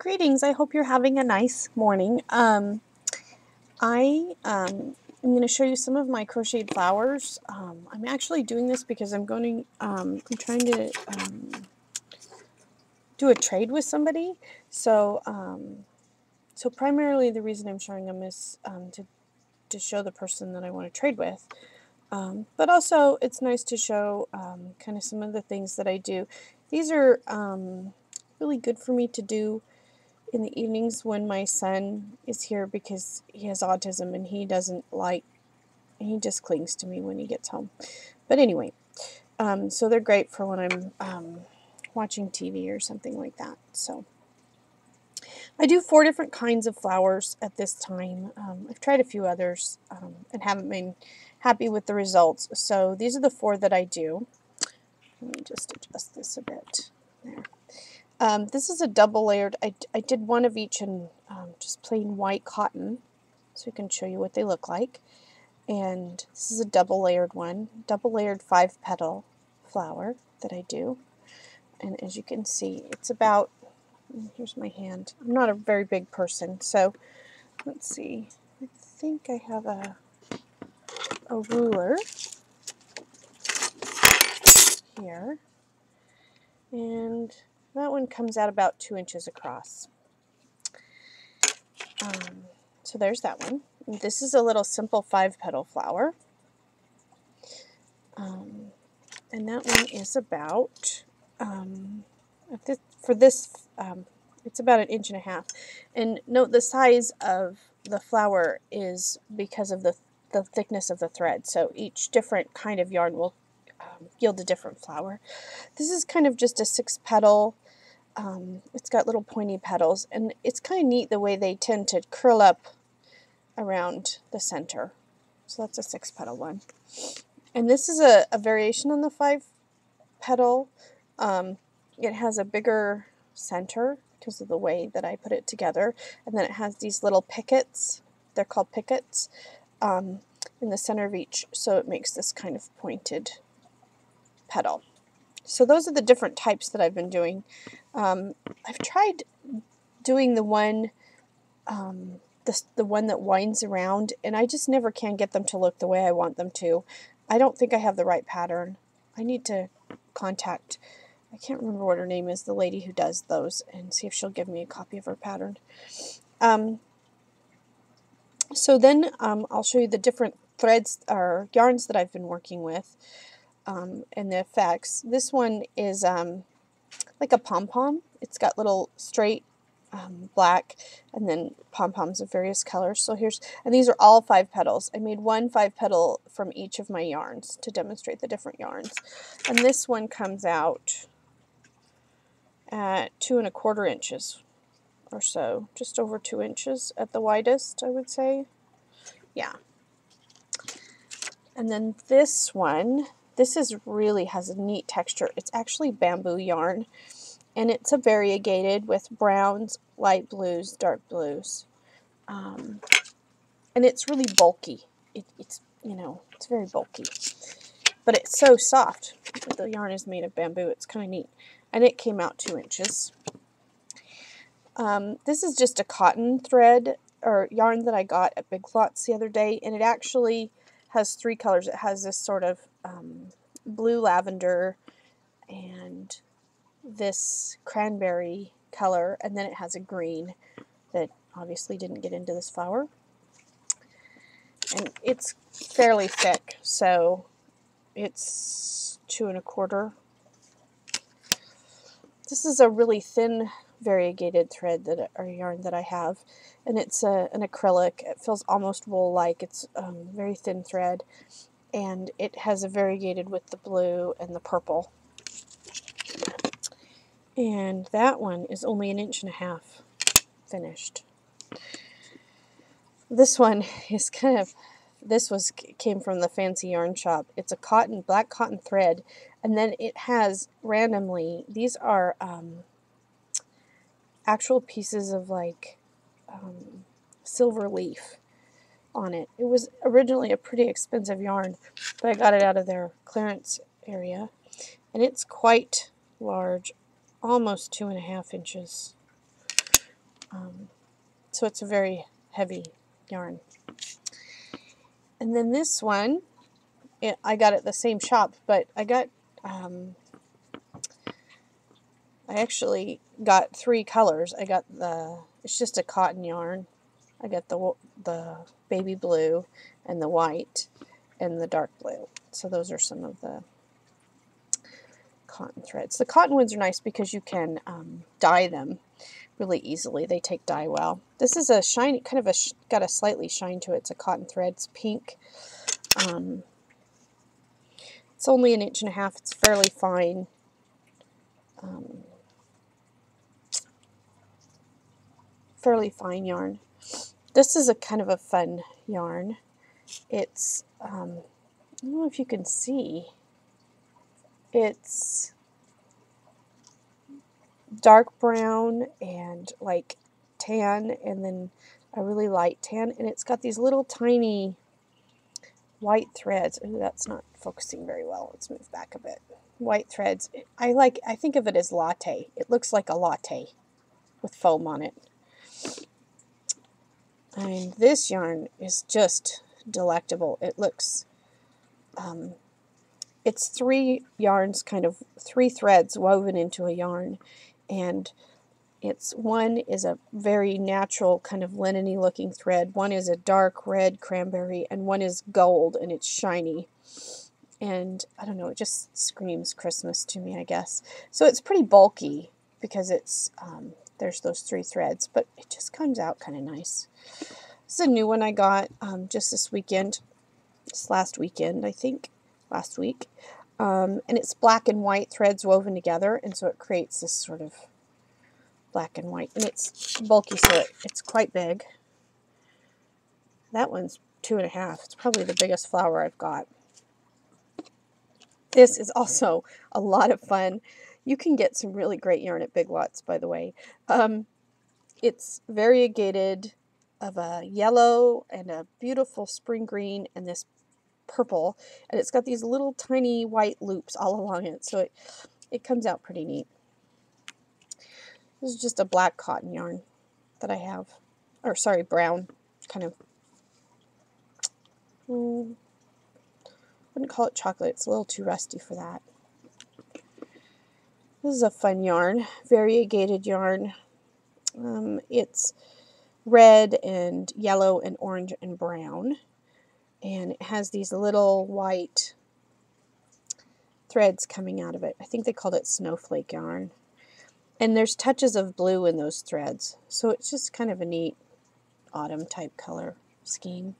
Greetings, I hope you're having a nice morning. I am going to show you some of my crocheted flowers. I'm actually doing this because I'm trying to do a trade with somebody. So primarily the reason I'm showing them is to show the person that I want to trade with. But also it's nice to show kind of some of the things that I do. These are really good for me to do in the evenings when my son is here because he has autism and he just clings to me when he gets home. But anyway, so they're great for when I'm watching TV or something like that. So I do 4 different kinds of flowers at this time. I've tried a few others and haven't been happy with the results. So these are the 4 that I do. Let me just adjust this a bit. There. This is a double layered. I did one of each in just plain white cotton, so I can show you what they look like. And this is a double layered one, double layered 5-petal flower that I do. And as you can see, it's about, here's my hand. I'm not a very big person, so let's see. I think I have a ruler here. And that one comes out about 2 inches across. So there's that one. This is a little simple 5-petal flower. And that one is about, it's about 1.5 inches. And note the size of the flower is because of the thickness of the thread. So each different kind of yarn will yield a different flower. This is kind of just a 6-petal. It's got little pointy petals, and it's kind of neat the way they tend to curl up around the center. So that's a 6-petal one. And this is a variation on the 5-petal. It has a bigger center because of the way that I put it together. And then it has these little pickets. They're called pickets in the center of each. So it makes this kind of pointed petal. So those are the different types that I've been doing. I've tried doing the one the one that winds around, and I just never can get them to look the way I want them to. I don't think I have the right pattern. I need to contact, I can't remember what her name is, the lady who does those, and see if she'll give me a copy of her pattern. So then I'll show you the different threads or yarns that I've been working with and the effects. This one is like a pom-pom. It's got little straight black and then pom-poms of various colors. So and these are all 5 petals. I made 1 5-petal from each of my yarns to demonstrate the different yarns. And this one comes out at 2.25 inches or so, just over 2 inches at the widest, I would say. Yeah. And then this one, really has a neat texture. It's actually bamboo yarn. And it's a variegated with browns, light blues, dark blues. And it's really bulky. It's very bulky. But it's so soft. The yarn is made of bamboo. It's kind of neat. And it came out 2 inches. This is just a cotton thread or yarn that I got at Big Lots the other day. And it actually has 3 colors. It has this sort of blue lavender and this cranberry color, and then it has a green that obviously didn't get into this flower. And it's fairly thick, so it's 2.25. This is a really thin variegated thread or yarn that I have, and it's an acrylic. It feels almost wool-like. It's very thin thread, and it has a variegated with the blue and the purple. And that one is only 1.5 inches finished. This one is came from the fancy yarn shop. It's a black cotton thread, and then it has randomly, these are actual pieces of like silver leaf on it. It was originally a pretty expensive yarn, but I got it out of their clearance area, and it's quite large. Almost 2.5 inches. So it's a very heavy yarn. And then this one, I got at the same shop, but I actually got 3 colors. I got it's just a cotton yarn. I got the baby blue and the white and the dark blue. So those are some of the cotton threads. The cotton ones are nice because you can dye them really easily. They take dye well. This is a shiny, kind of got a slightly shine to it. It's a cotton thread. It's pink. It's only 1.5 inches. It's fairly fine. Fairly fine yarn. This is a kind of a fun yarn. It's, I don't know if you can see, it's dark brown and like tan, and then a really light tan, and it's got these little tiny white threads. Ooh, that's not focusing very well. Let's move back a bit. White threads. I think of it as latte. It looks like a latte with foam on it. And this yarn is just delectable. It looks, it's 3 yarns, kind of 3 threads woven into a yarn, and one is a very natural kind of linen-y looking thread, one is a dark red cranberry, and one is gold, and it's shiny. And I don't know, it just screams Christmas to me, I guess. So it's pretty bulky because it's there's those 3 threads, but it just comes out kind of nice. This is a new one I got just this weekend. This last weekend, I think. Last week. And it's black and white threads woven together, and so it creates this sort of black and white. And it's bulky, so it's quite big. That one's 2.5. It's probably the biggest flower I've got. This is also a lot of fun. You can get some really great yarn at Big Lots, by the way. It's variegated of a yellow and a beautiful spring green and this purple, and it's got these little tiny white loops all along it, so it comes out pretty neat. This is just a black cotton yarn that I have, or sorry, brown, kind of, wouldn't call it chocolate, it's a little too rusty for that. This is a fun yarn, variegated yarn. It's red and yellow and orange and brown, and it has these little white threads coming out of it. I think they called it snowflake yarn. And there's touches of blue in those threads, so it's just kind of a neat autumn type color scheme.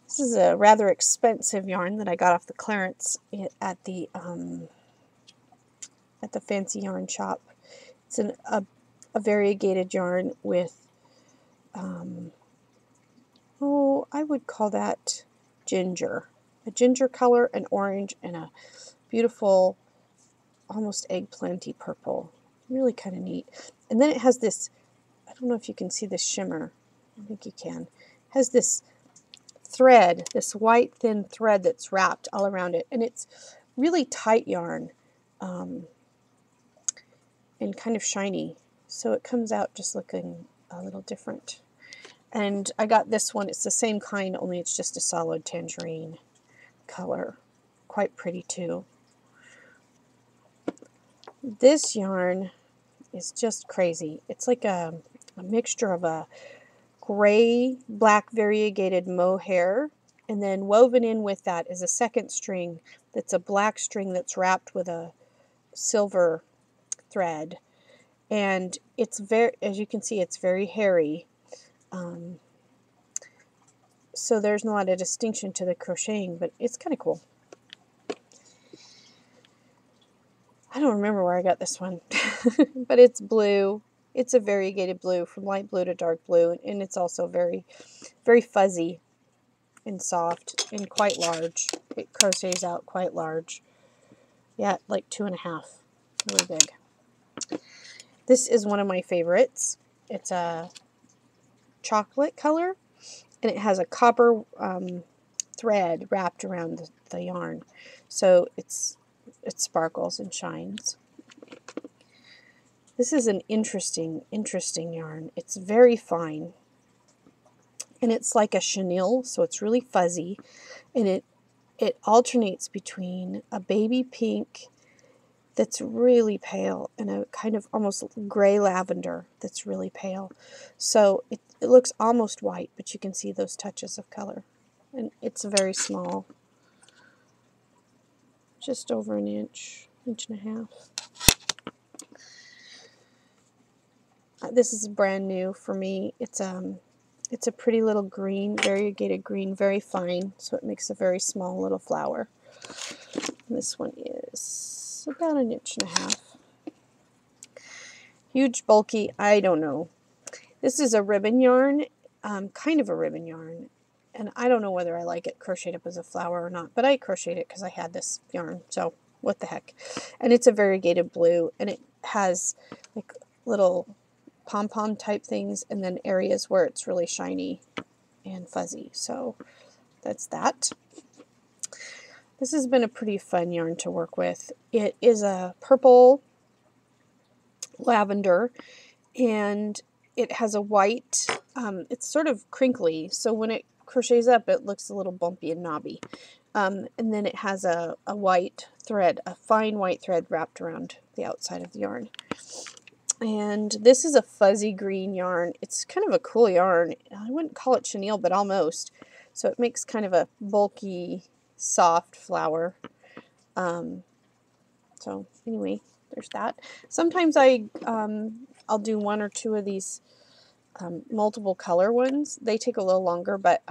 This is a rather expensive yarn that I got off the clearance at the fancy yarn shop. It's a variegated yarn with, I would call that ginger. A ginger color, an orange, and a beautiful, almost eggplanty purple. Really kind of neat. And then it has this, I don't know if you can see this shimmer. I think you can. It has this thread, this white thin thread that's wrapped all around it. And it's really tight yarn and kind of shiny. So it comes out just looking a little different. And I got this one. It's the same kind, only it's just a solid tangerine color. Quite pretty too. This yarn is just crazy. It's like a mixture of a gray, black variegated mohair, and then woven in with that is a second string that's a black string that's wrapped with a silver thread. And it's very, as you can see, it's very hairy. So there's not a distinction to the crocheting, but it's kind of cool. I don't remember where I got this one, but it's blue. It's a variegated blue, from light blue to dark blue, and it's also very, very fuzzy and soft and quite large. It crochets out quite large. Yeah, like 2.5. Really big. This is one of my favorites. It's a chocolate color, and it has a copper thread wrapped around the yarn. So it sparkles and shines. This is an interesting yarn. It's very fine. And it's like a chenille, so it's really fuzzy. And it alternates between a baby pink that's really pale and a kind of almost gray lavender that's really pale. So it looks almost white, but you can see those touches of color. And it's very small, just over an inch, inch and a half. This is brand new for me. It's a pretty little green, variegated green, very fine, so it makes a very small little flower. And this one is about an inch and a half. Huge, bulky, I don't know. This is a ribbon yarn, kind of a ribbon yarn, and I don't know whether I like it crocheted up as a flower or not, but I crocheted it because I had this yarn, so what the heck. And it's a variegated blue, and it has like little pom-pom type things and then areas where it's really shiny and fuzzy. So that's that. This has been a pretty fun yarn to work with. It is a purple lavender, and it has a white, it's sort of crinkly, so when it crochets up it looks a little bumpy and knobby. And then it has a white thread, a fine white thread wrapped around the outside of the yarn. And this is a fuzzy green yarn. It's kind of a cool yarn. I wouldn't call it chenille, but almost. So it makes kind of a bulky, soft flower. So anyway, there's that. Sometimes I'll do one or two of these multiple color ones. They take a little longer, but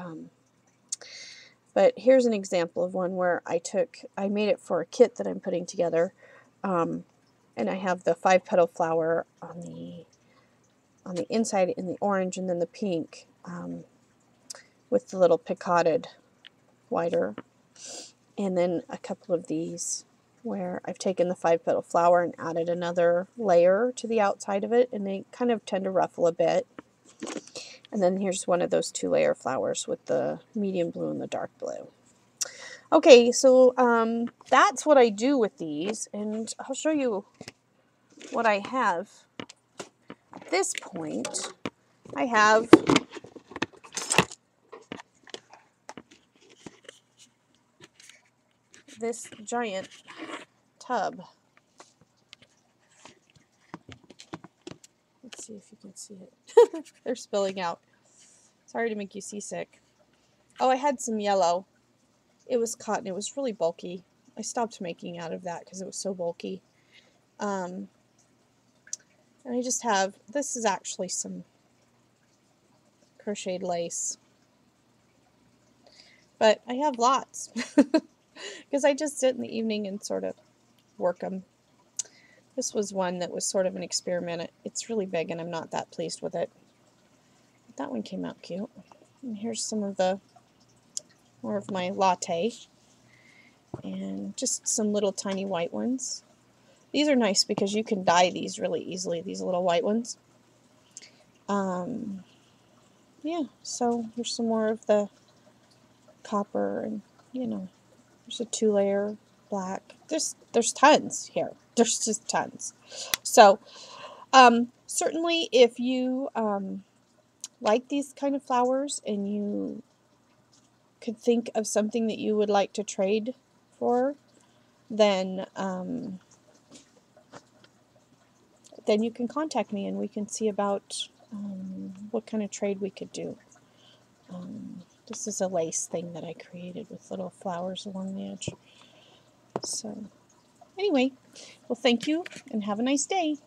here's an example of one where I made it for a kit that I'm putting together. And I have the 5-petal flower on the inside in the orange, and then the pink with the little picoted wider. And then a couple of these where I've taken the 5-petal flower and added another layer to the outside of it, and they kind of tend to ruffle a bit. And then here's one of those 2-layer flowers with the medium blue and the dark blue. Okay, so that's what I do with these, and I'll show you what I have. At this point, I have this giant tub. Let's see if you can see it. They're spilling out. Sorry to make you seasick. Oh, I had some yellow. It was cotton. It was really bulky. I stopped making out of that because it was so bulky. And I just have, this is actually some crocheted lace. But I have lots because I just sit in the evening and sort of work them. This was one that was sort of an experiment. It's really big and I'm not that pleased with it. But that one came out cute. And here's some of the more of my latte. And just some little tiny white ones. These are nice because you can dye these really easily, these little white ones. Yeah, so here's some more of the copper, and you know, there's a 2-layer black. There's tons here. There's just tons. So certainly if you like these kind of flowers and you could think of something that you would like to trade for, then you can contact me and we can see about what kind of trade we could do. This is a lace thing that I created with little flowers along the edge. So anyway, well, thank you and have a nice day.